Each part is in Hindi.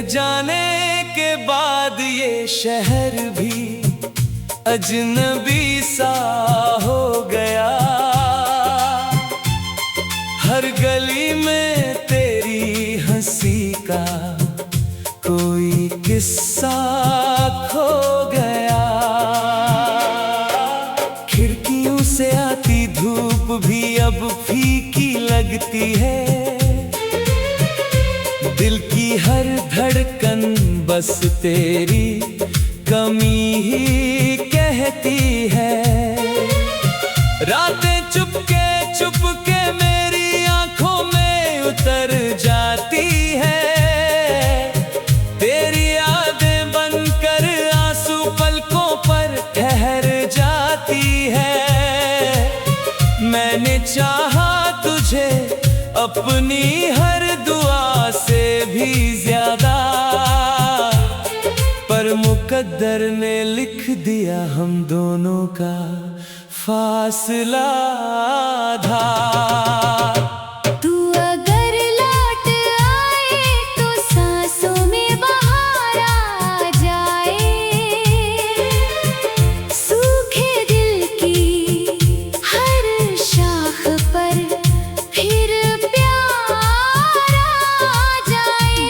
जाने के बाद ये शहर भी अजनबी सा हो गया। हर गली में तेरी हंसी का कोई किस्सा खो गया। खिड़कियों से आती धूप भी अब फीकी लगती है। दिल की हर धड़कन बस तेरी कमी ही कहती है। रातें चुपके चुपके मेरी आंखों में उतर जाती है। तेरी यादें बनकर आंसू पलकों पर ठहर जाती है। मैंने चाहा तुझे अपनी हर दुआ से भी ज्यादा, पर मुकद्दर ने लिख दिया हम दोनों का फासला था। तू अगर लौट आए तो सांसों में बहार आ जाए। सूखे दिल की हर शाख पर फिर प्यार आ जाए।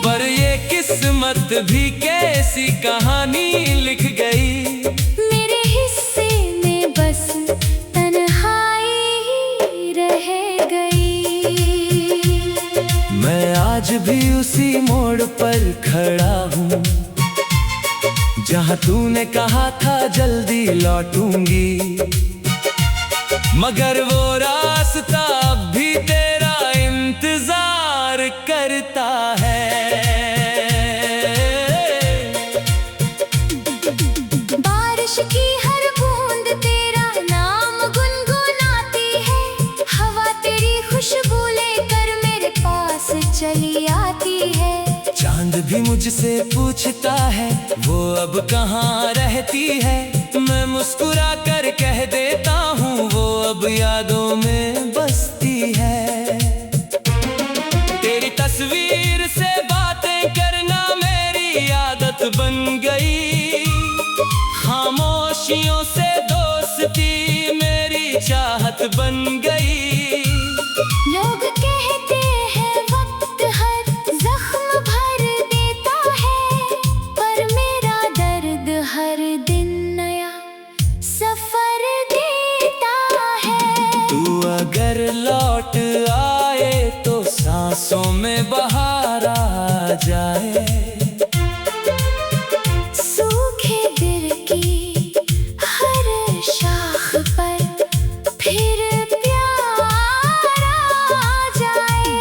पर ये किस्मत भी कैसी कहानी लिख गई। मेरे हिस्से में बस तन्हाई ही रह गई। मैं आज भी उसी मोड़ पर खड़ा हूँ जहाँ तूने कहा था जल्दी लौटूंगी। मगर वो रास्ता अब भी तेरा इंतजार करता है। बारिश की हर बूंद तेरा नाम गुनगुनाती है। हवा तेरी खुशबू लेकर मेरे पास चली आती है। चांद भी मुझसे पूछता है वो अब कहाँ रहती है। मैं मुस्कुरा कर कह देता हूँ वो अब यादों में बसती है। तेरी तस्वीर से बातें करना मेरी आदत बन गई। खामोशियों से दोस्ती मेरी चाहत बन गई। लोग कहते हैं वक्त हर जख्म भर देता है, पर मेरा दर्द हर दिन नया सफर देता है। तू अगर लौट आए तो सांसों में बहार आ जाए। सूखे दिल की हर शाख पर फिर प्यार आ जाए।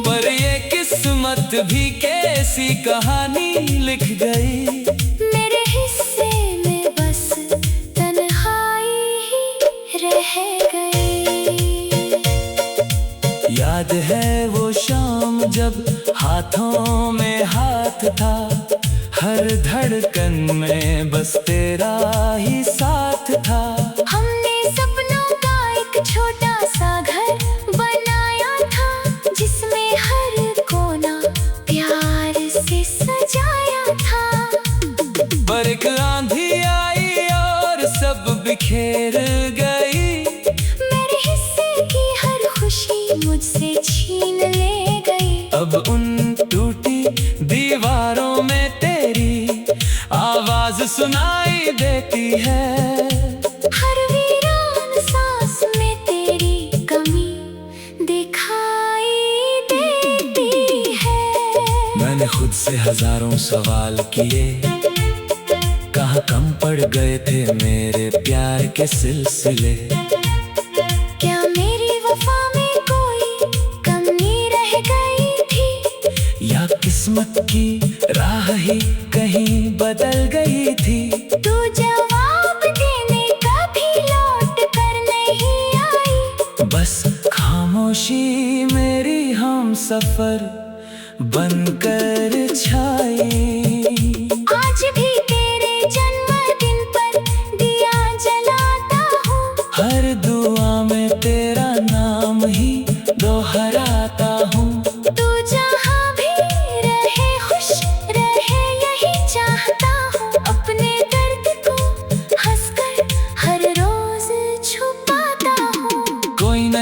पर ये किस्मत भी कैसी कहानी लिख गई। मेरे हिस्से में बस तन्हाई ही रह गई। याद है वो शाम जब हाथों में हाथ था। हर धड़कन में बस तेरा ही साथ था। हमने सपनों का एक छोटा सा घर बनाया था, जिसमें हर कोना प्यार से सजाया था। पर एक आंधी आई और सब बिखेर गई। मेरे हिस्से की हर खुशी मुझसे छीन ले गई। अब उन टूटी दीवारों में तेरी आवाज सुनाई देती है। हर वीरान सांस में तेरी कमी दिखाई देती है। मैंने खुद से हजारों सवाल किए, कहाँ कम पड़ गए थे मेरे प्यार के सिलसिले। क्या मेरी वफा में कोई कमी रह गई थी, या किस्मत की राह ही कहीं बदल गई थी। तू जवाब देने कभी लौट कर नहीं आई। बस खामोशी मेरी हम सफर बनकर छाई। आज भी तेरे जन्मदिन पर दिया जलाता हूँ। हर दुआ में तेरा नाम ही दोहराता हूँ। तू जहाँ भी रहे खुश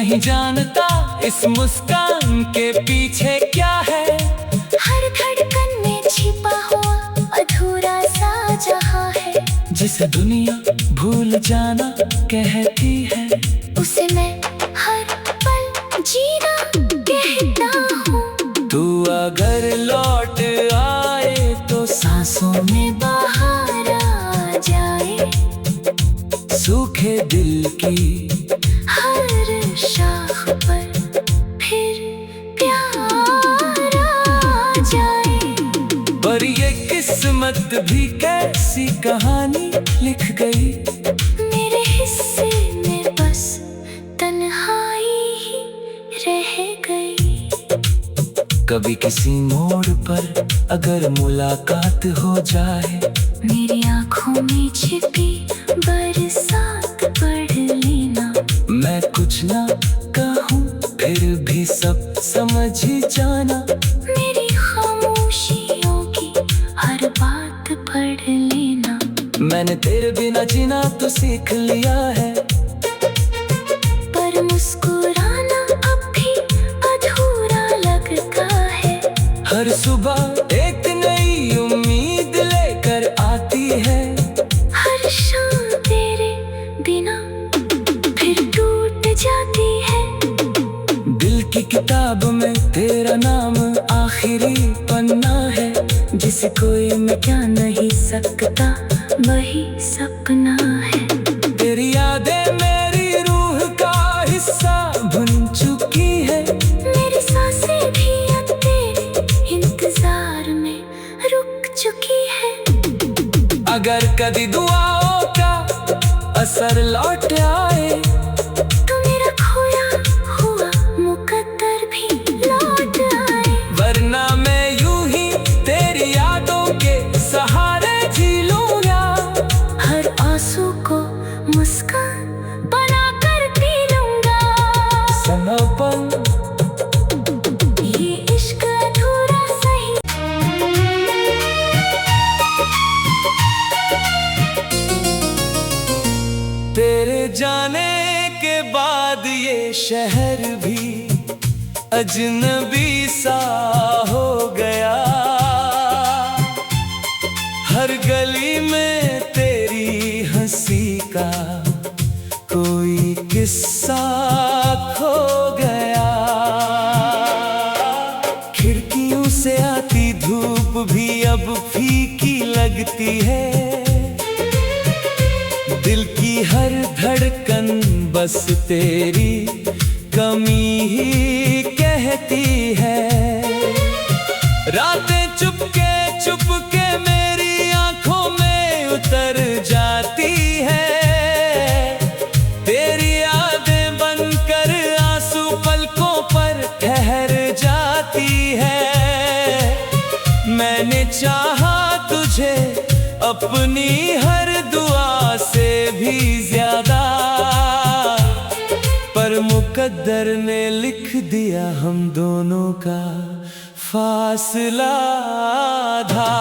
नहीं जानता इस मुस्कान के पीछे क्या है। हर धड़कन में छिपा हुआ अधूरा सा जहां है। जिसे दुनिया भूल जाना कहती है, उसे मैं हर पल जीना कहता हूँ। तू अगर लौट आए तो सांसों में बाहर आ जाए, सूखे दिल की हर शाख पर फिर प्यार आ जाए। पर ये किस्मत भी कैसी कहानी लिख गई। मेरे हिस्से में बस तन्हाई ही रह गई। कभी किसी मोड़ पर अगर मुलाकात हो जाए, मेरी आंखों में छिपी बरसात पढ़ लेना। मैं कुछ ना कहूँ फिर भी सब समझ ही जाना। मेरी खामोशियों की हर बात पढ़ लेना। मैंने तेरे बिना जीना तो सीख लिया है, पर मुस्कुराना अब भी अधूरा लगता है। हर सुबह एक नई उम्मीद लेकर आती है। हर शाम तेरे बिना फिर टूट जाती है। दिल की किताब में तेरा नाम आखिरी पन्ना है। जिसे कोई मिटा नहीं सकता वही सपना है। तेरी यादें मेरी रूह का हिस्सा बन चुकी है। मेरी सांसें भी अब तेरे इंतजार में रुक चुकी है। अगर कभी दुआओं का असर लौट आए, तो मेरा खोया हुआ मुकद्दर भी लौट आए। वरना मैं यूं ही तेरी यादों के सहारे जी लूंगा। हर आंसू को मुस्कान बनाकर पी लूंगा। समर्पण ये इश्क अधूरा सही। तेरे जाने के बाद ये शहर भी अजनबी सा हो गया। हर गली में तेरी हंसी का कोई किस्सा खो गया। खिड़कियों से आती धूप भी अब फीकी लगती है। दिल की हर धड़कन बस तेरी कमी ही कहती है। रातें चुपके मेरी आंखों में उतर जाती है। तेरी यादें बनकर आंसू पलकों पर ठहर जाती है। मैंने चाहा तुझे अपनी हर दुआ से भी ज्यादा, पर मुकद्दर ने लिख दिया हम दोनों का फासला था।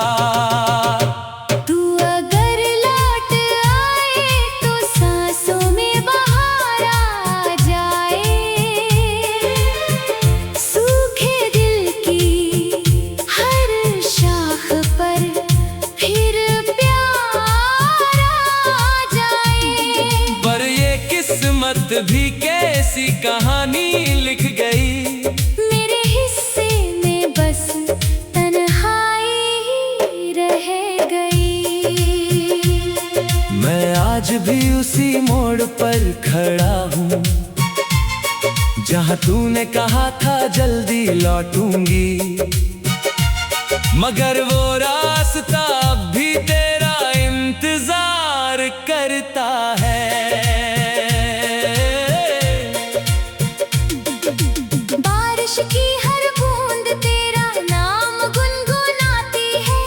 तू अगर लौट आए तो सांसों में बाहर आ जाए। सूखे दिल की हर शाख पर फिर प्यार आ जाए। पर ये किस्मत भी कैसी कहानी लिख गई। मेरे हिस्से में बस तन्हाई ही रह गई। मैं आज भी उसी मोड़ पर खड़ा हूँ जहाँ तूने कहा था जल्दी लौटूंगी। मगर वो रास्ता अब भी तेरा इंतजार करता है। बारिश की हर बूंद तेरा नाम गुनगुनाती है।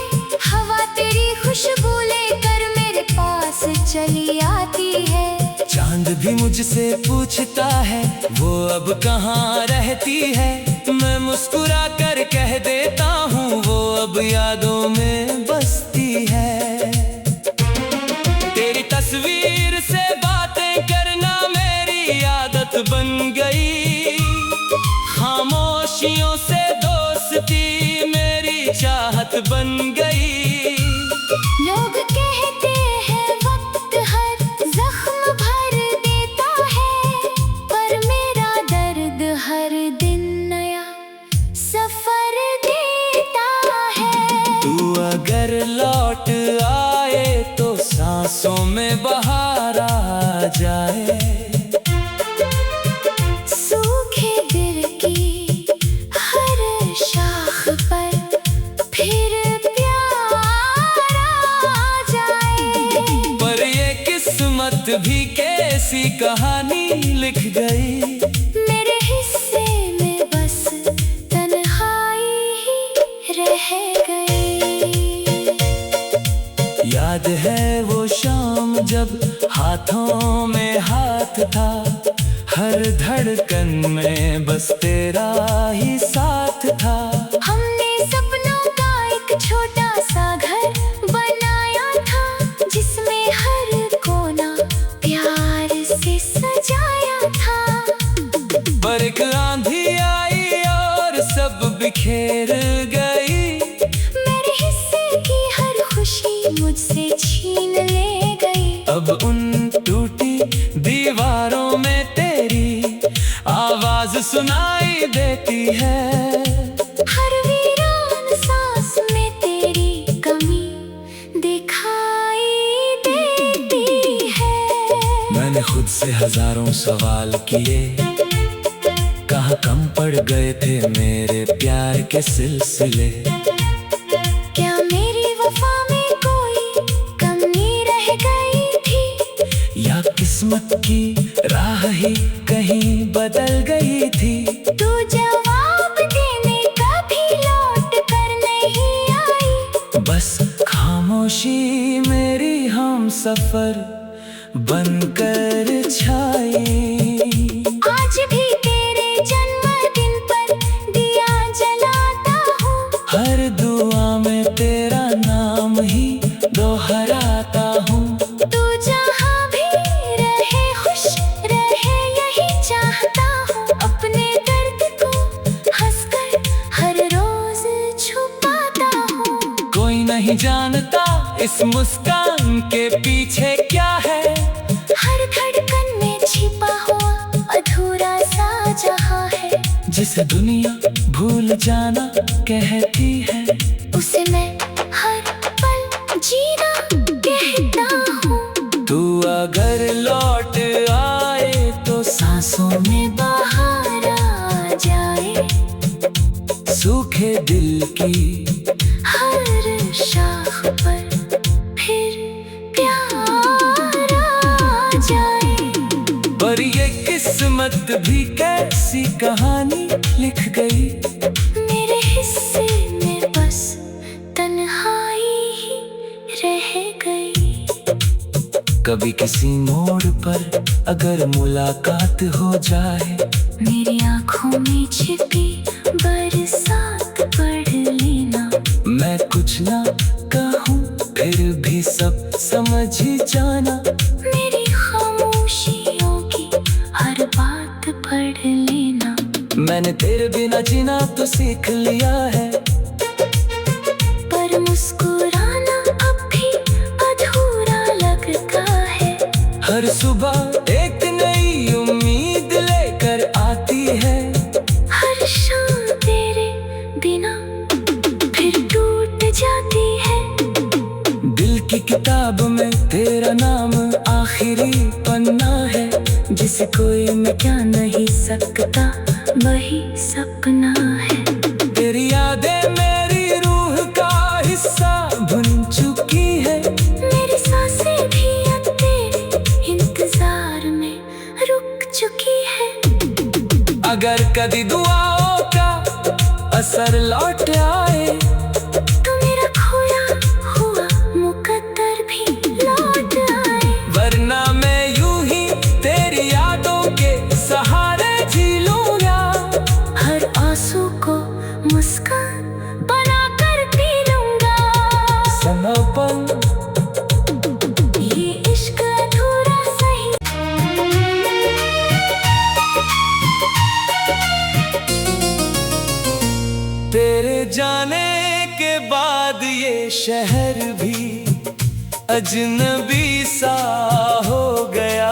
हवा तेरी खुशबू लेकर मेरे पास चली आती है। चांद भी मुझसे पूछता है वो अब कहाँ रहती है। मैं मुस्कुरा कर कह देता हूँ वो अब यादों में बसती है। तेरी तस्वीर से बातें करना मेरी आदत बन गई। खामोशियों से दोस्ती मेरी चाहत बन गई। लोग कहते हैं वक्त हर जख्म भर देता है, पर मेरा दर्द हर दिन नया सफर देता है। तू अगर लौट आए तो सांसों में बहार आ जाए। सूखे दिल की हर शाख पर फिर प्यार आ जाए। पर ये किस्मत भी कैसी कहानी लिख गई। मेरे हिस्से में बस तन्हाई ही रह गई। याद है वो शाम जब हाथों में हाथ था, हर धड़कन में बस तेरा ही साथ था। हमने सपनों का एक छोटा सा घर बनाया था, जिसमें हर कोना प्यार से सजाया था। पर एक आंधी आई और सब बिखेर गई। मेरे हिस्से की हर खुशी मुझसे छीन ले गई। अब उन टूटी दीवारों में तेरी आवाज सुनाई देती है। हर वीरान सांस में तेरी कमी दिखाई देती है। मैंने खुद से हजारों सवाल किए, कहाँ कम पड़ गए थे मेरे प्यार के सिलसिले। क्या मेरी वफा में कोई कमी रह गई थी, या किस्मत की राह ही कहीं बदल गई थी। तू जवाब देने कभी लौट कर नहीं आई। बस खामोशी मेरी हम सफर बनकर छाई। आज भी तेरे जन्मदिन पर दिया जलाता हूँ। हर दुआ में तेरा नाम ही दोहराता हूँ। तू जहाँ भी रहे खुश रहे यही चाहता हूँ। अपने दर्द को हंसकर हर रोज छुपाता हूँ। कोई नहीं जानता इस मुस्कान के पीछे क्या है। हर धड़कन में छिपा हुआ अधूरा सा जहां है। जिसे दुनिया भूल जाना कहती है, उसे मैं हर पल जीना कहता हूँ। तू अगर लौट आए तो सांसों में बाहर आ जाए। सूखे दिल की हर शाख पर फिर प्यार आ जाए। पर ये किस्मत भी कैसी कहानी लिख गई। मेरे हिस्से में बस तन्हाई ही रह गई। कभी किसी मोड़ पर अगर मुलाकात हो जाए, मेरी आँखों में छिपी बरसात पढ़ लेना। मैं कुछ ना कहूँ फिर भी सब समझ ही जाना। मेरी खामोशियों की हर बात पढ़ लेना। मैंने तेरे बिना जीना तो सीख लिया है, पर मुस्कुराना अब भी अधूरा लगता है। हर सुबह एक नई उम्मीद लेकर आती है। हर शाम तेरे बिना फिर टूट जाती है। दिल की किताब में तेरा नाम आखिरी पन्ना है। जिसे कोई मिटा नहीं सकता वही सपना है। तेरी यादें मेरी रूह का हिस्सा बन चुकी है। मेरी सांसें भी अब तेरे इंतजार में रुक चुकी है। अगर कभी दुआओं का असर लौट आए, तो मेरा खोया हुआ मुकद्दर भी लौट आए। वरना मैं यूं ही तेरी यादों के सहारे जी लूंगा। हर आंसू को मुस्कान बना कर पी लूंगा। समर्पण ये इश्क अधूरा सही। जाने के बाद ये शहर भी अजनबी सा हो गया।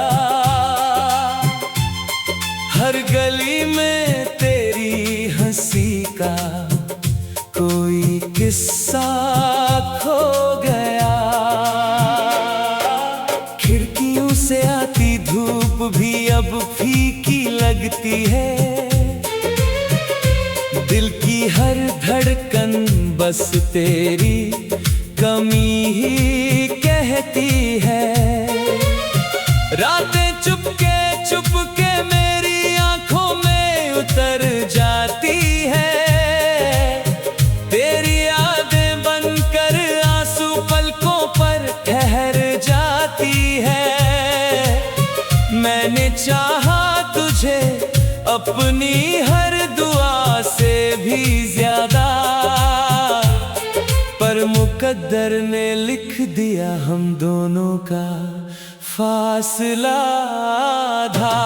हर गली में तेरी हंसी का कोई किस्सा खो गया। खिड़कियों से आती धूप भी अब फीकी लगती है। दिल की हर धड़कन बस तेरी कमी ही कहती है। रातें चुपके चुपके मेरी आंखों में उतर जाती है। तेरी यादें बनकर आंसू पलकों पर ठहर जाती है। मैंने चाहा तुझे अपनी हर दुआ से भी ज्यादा, पर मुकद्दर ने लिख दिया हम दोनों का फासला था।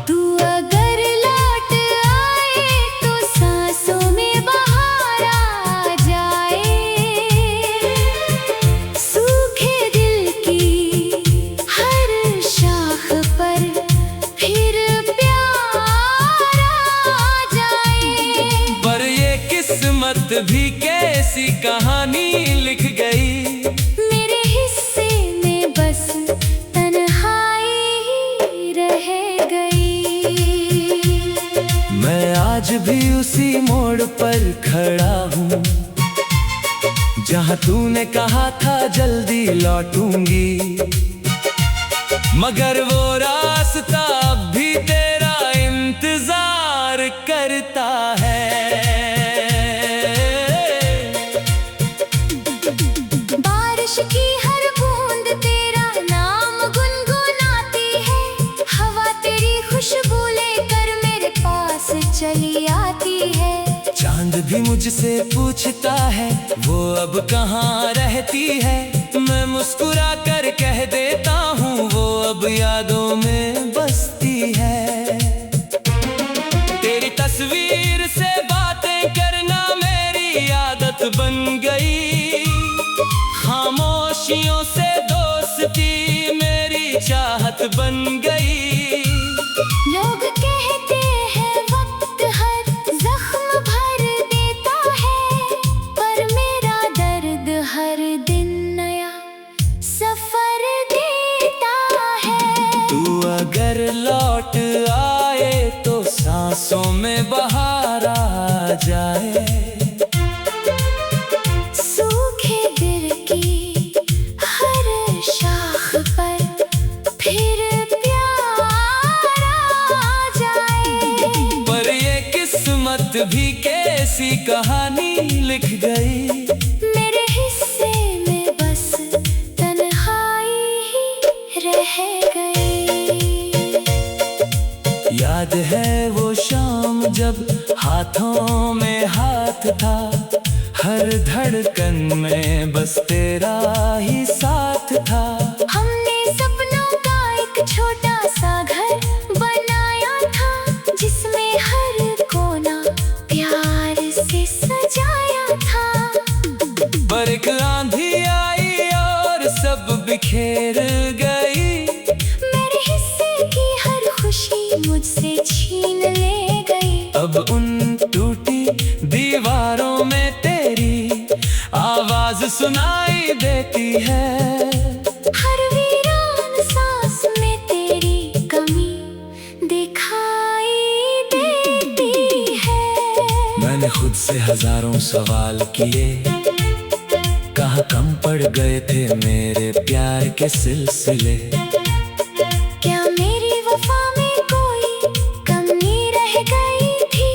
तू अगर लौट आए तो सांसों में बहार आ जाए। सूखे दिल की हर शाख पर फिर प्यार आ जाए। पर ये किस्मत भी कैसी कहानी लिख गई। मेरे हिस्से में बस तन्हाई ही रह गई। मैं आज भी उसी मोड़ पर खड़ा हूँ जहाँ तूने कहा था जल्दी लौटूंगी। मगर वो रास्ता अब भी तेरा इंतजार करता है। बारिश की हर बूंद तेरा नाम गुनगुनाती है। हवा तेरी खुशबू लेकर मेरे पास चली आती है। चांद भी मुझसे पूछता है वो अब कहाँ रहती है। मैं मुस्कुरा कर कह देता हूँ वो अब यादों में बसती है। तेरी तस्वीर से बातें करना मेरी आदत बन गई। खामोशियों से दोस्ती मेरी चाहत बन गई। लोग कहते हैं वक्त हर जख्म भर देता है, पर मेरा दर्द हर दिन नया सफर देता है। तू अगर लौट आए तो सांसों में बहार आ जाए। सूखे दिल की हर शाख पर फिर प्यार आ जाए। पर ये किस्मत भी कैसी कहानी लिख गई। मेरे हिस्से में बस तन्हाई ही रह गई। याद है वो शाम जब हाथों में हाथ था। हर धड़कन में बस तेरा ही साथ था। हमने सपनों का एक छोटा सा घर बनाया था, जिसमें हर कोना प्यार से सजाया था। पर एक आंधी आई और सब बिखेर गई। मेरे हिस्से की हर खुशी मुझसे छीन ले गई। अब उन टूटी दीवारों में तेरी आवाज सुनाई देती है। हर वीरान सांस में तेरी कमी दिखाई देती है। मैंने खुद से हजारों सवाल किए, कहाँ कम पड़ गए थे मेरे प्यार के सिलसिले। क्या मेरी वफा में कोई कमी रह गई थी,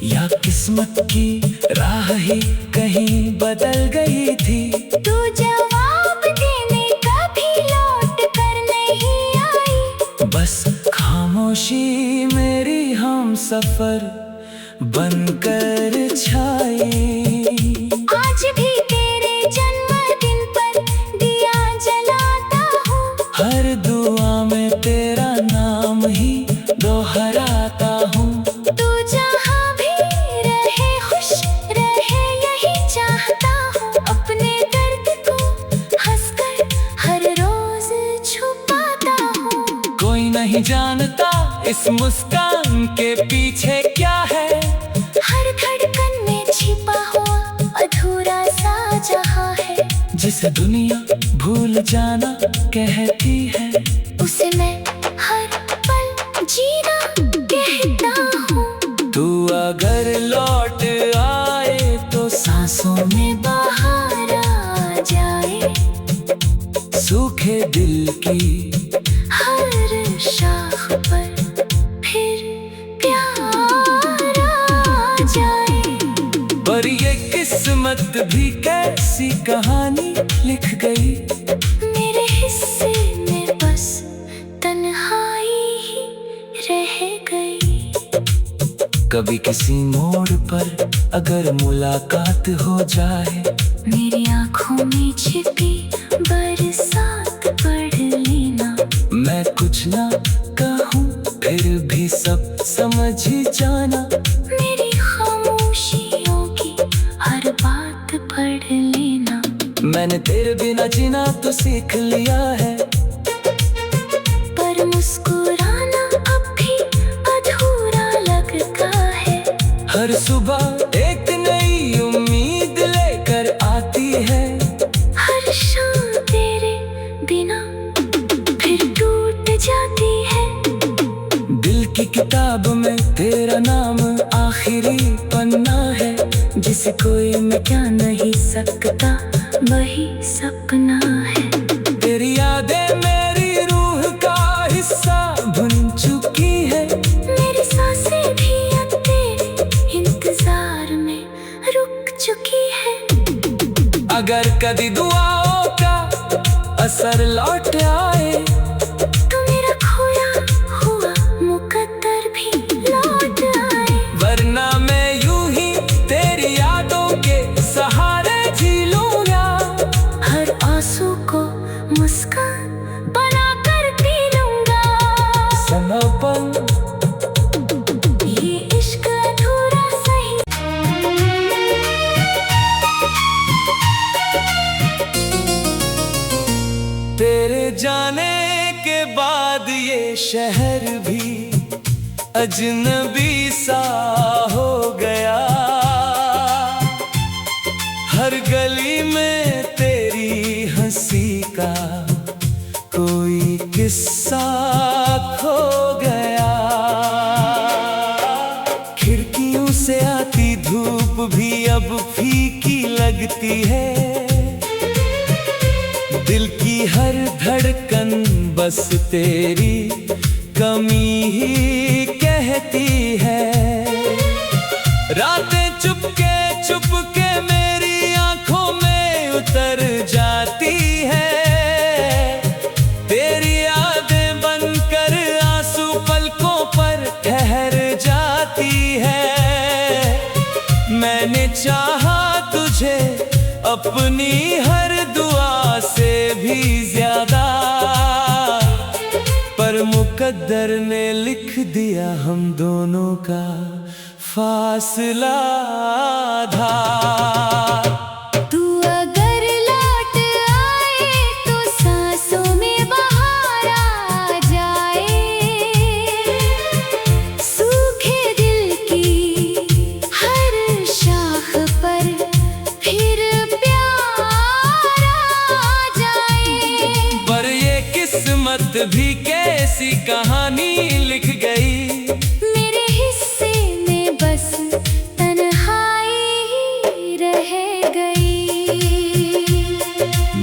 या किस्मत की राह ही कहीं बदल गई थी। तू जवाब देने कभी लौट कर नहीं आई। बस खामोशी मेरी हम सफर बनकर छाई। आज भी तेरे जन्मदिन पर दिया जलाता हूँ। हर दुआ में तेरा नाम ही दोहराता हूँ। तू जहाँ भी रहे खुश नहीं जानता इस मुस्कान के पीछे क्या है। हर धड़कन में छिपा हुआ अधूरा सा जहां है। जिसे दुनिया भूल जाना कहती है, उसे मैं हर पल जीना कहता हूँ। तू अगर लौट आए तो सांसों में बाहर आ जाए, सूखे दिल की हर शाख पर फिर प्यार आ जाए। पर ये किस्मत भी कैसी कहानी लिख गई। मेरे हिस्से में बस तन्हाई ही रह गई। कभी किसी मोड़ पर अगर मुलाकात हो जाए, मेरी आंखों में छिपी बरसात पढ़ लेना। मैं कुछ ना कहूँ फिर भी सब समझ ही जाना। मेरी खामोशियों की हर बात पढ़ लेना। मैंने तेरे बिना जीना तो सीख लिया है, पर मुस्कुराना अब भी अधूरा लगता है। हर सुबह एक नई उम्मीद लेकर आती है। हर शाम तेरे बिना फिर टूट जाती है। दिल की किताब में तेरा नाम आखिरी पन्ना है। जिसे कोई मिटा नहीं सकता वही सपना है। तेरी यादें मेरी रूह का हिस्सा बन चुकी है। मेरी सांसें भी अब तेरे इंतजार में रुक चुकी है। अगर कभी दुआओं का असर लौट आए, तो मेरा खोया हुआ मुकद्दर भी लौट आए। वरना मैं यूं ही तेरी यादों के सहारे जी लूंगा। हर आंसू को मुस्कान बनाकर पी लूंगा। समर्पण ये इश्क अधूरा सही। तेरे जाने के बाद ये शहर भी अजनबी सा हो गया। हर गली में तेरी हंसी का कोई किस्सा खो गया। खिड़कियों से आती धूप भी अब फीकी लगती है। दिल की हर धड़कन बस तेरी कमी ही कहती है। रातें चुपके मेरी आंखों में उतर जाती है। तेरी यादें बनकर आंसू पलकों पर ठहर जाती है। मैंने चाहा तुझे अपनी हर दुआ से भी ज्यादा, पर मुकद्दर ने लिख दिया हम दोनों का फासला था। तू अगर लौट आए तो सांसों में बाहर आ जाए। सूखे दिल की हर शाख पर फिर प्यार आ जाए। पर ये किस्मत भी कैसी कहानी लिख गई। मेरे हिस्से में बस तन्हाई ही रह गई।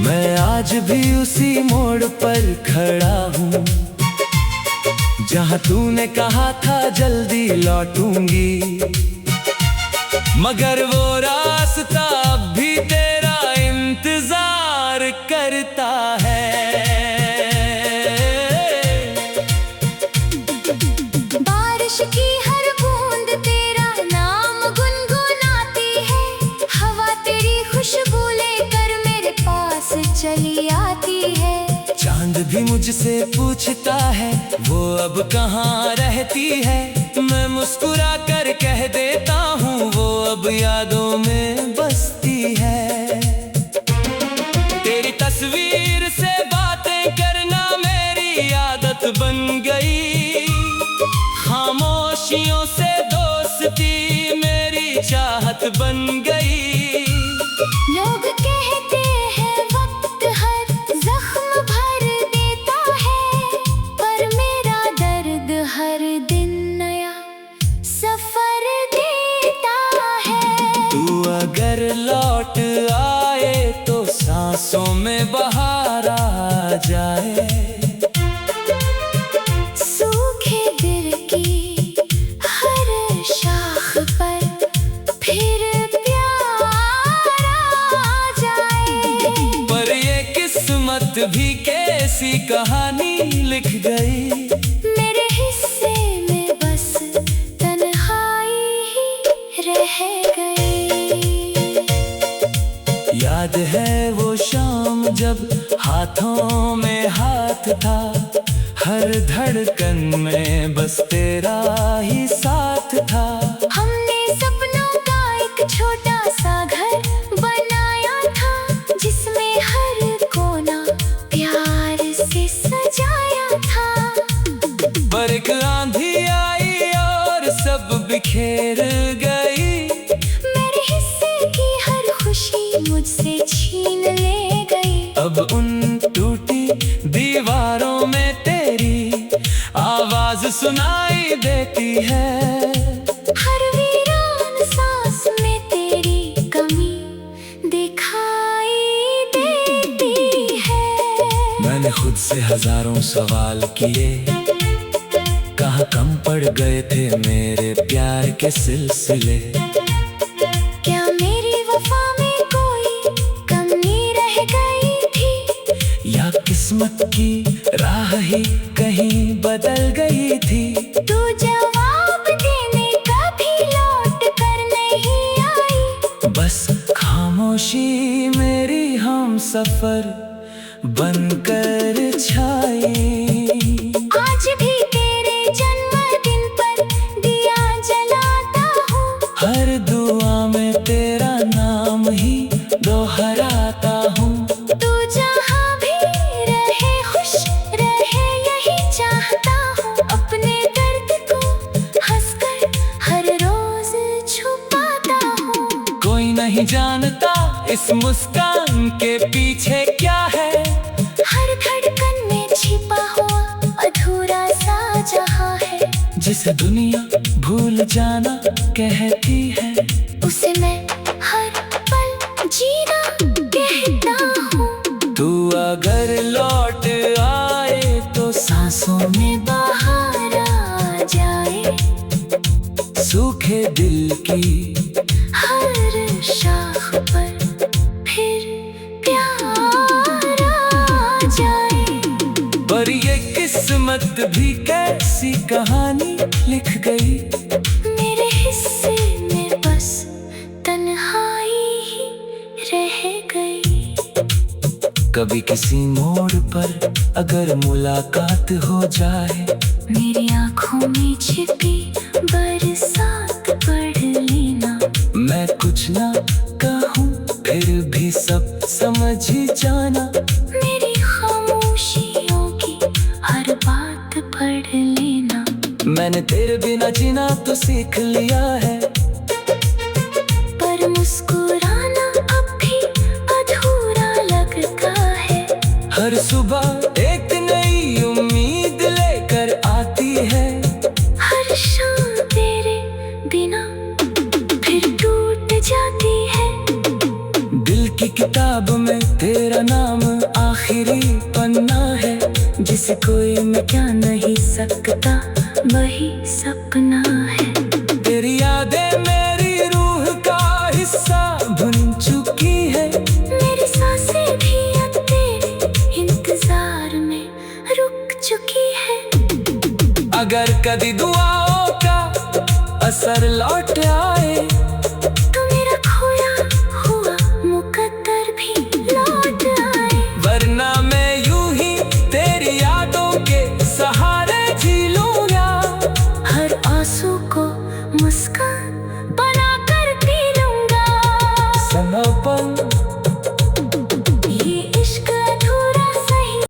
मैं आज भी उसी मोड़ पर खड़ा हूँ जहाँ तूने कहा था जल्दी लौटूंगी। मगर वो रास्ता अब भी तेरा इंतजार करता है। बारिश की हर बूंद तेरा नाम गुनगुनाती है। हवा तेरी खुशबू लेकर मेरे पास चली आती है। चांद भी मुझसे पूछता है वो अब कहाँ रहती है। मैं मुस्कुरा कर कह देता हूँ वो अब यादों में बसती है। तेरी तस्वीर से बातें करना मेरी आदत बन गई। खामोशियों से दोस्ती मेरी चाहत बन गई। लोग कहते हैं वक्त हर जख्म भर देता है, पर मेरा दर्द हर दिन नया सफर देता है। तू अगर लौट आए तो सांसों में बहार आ जाए। सूखे दिल की हर शाख पर फिर प्यार आ जाए। पर ये किस्मत भी कैसी कहानी लिख गई। मेरे हिस्से में बस तन्हाई ही रह गई। याद है वो शाम जब हाथों में हाथ था, हर धड़कन में बस तेरा ही साथ था। हमने सपनों का एक छोटा सा घर बनाया था, जिसमें हर कोना प्यार से सजाया था। पर एक आंधी आई और सब बिखेर गई। मेरे हिस्से की हर खुशी मुझसे छीन ले गई। अब उन टूटी दीवारों में तेरी आवाज सुनाई देती है। हर वीरान सांस में तेरी कमी दिखाई देती है। मैंने खुद से हजारों सवाल किए, कहाँ कम पड़ गए थे मेरे प्यार के सिलसिले। क्या मेरी वफा में कोई कमी रह गई थी, या किस्मत की राह ही कहीं बदल गई थी। तू जवाब देने कभी लौट कर नहीं आई। बस खामोशी मेरी हम सफर बनकर छाई। आज भी तेरे जन्मदिन पर दिया जलाता हूँ, हर दुआ में तेरा नाम ही दोहराता हूँ। तू जहाँ भी रहे खुश रहे यही चाहता हूँ। अपने दर्द को हंसकर हर रोज छुपाता हूँ। कोई नहीं जानता इस मुस्कान के पीछे क्या है। हर धड़कन में छिपा हुआ अधूरा सा जहां है, जिसे दुनिया भूल जाना कहती है, उसे मैं हर पल जीना कहता हूँ। तू अगर लौट आए तो सांसों में बाहर आ जाए, सूखे दिल की हर शाख पर फिर प्यार आ जाए। पर ये किस्मत भी कैसी कहानी लिख गई। मेरे हिस्से में बस तन्हाई ही रह गई। कभी किसी मोड़ पर अगर मुलाकात हो जाए, मेरी आँखों में छिपी बरसात पढ़ लेना। मैं कुछ ना कहूँ फिर भी सब समझ ही जाना। मेरी खामोशियों की हर बात पढ़ लेना। मैंने तेरे बिना जीना तो सीख लिया है, पर मुस्कुराना अब भी अधूरा लगता है। हर सुबह एक नई उम्मीद लेकर आती है। हर शाम तेरे बिना फिर टूट जाती है। दिल की किताब में तेरा नाम आखिरी पन्ना है, जिसे कोई मिटा नहीं सकता वही सपना है। तेरी यादें मेरी रूह का हिस्सा बन चुकी है। मेरी सांसें भी अब तेरे इंतजार में रुक चुकी है। अगर कभी दुआओं का असर लौट आए,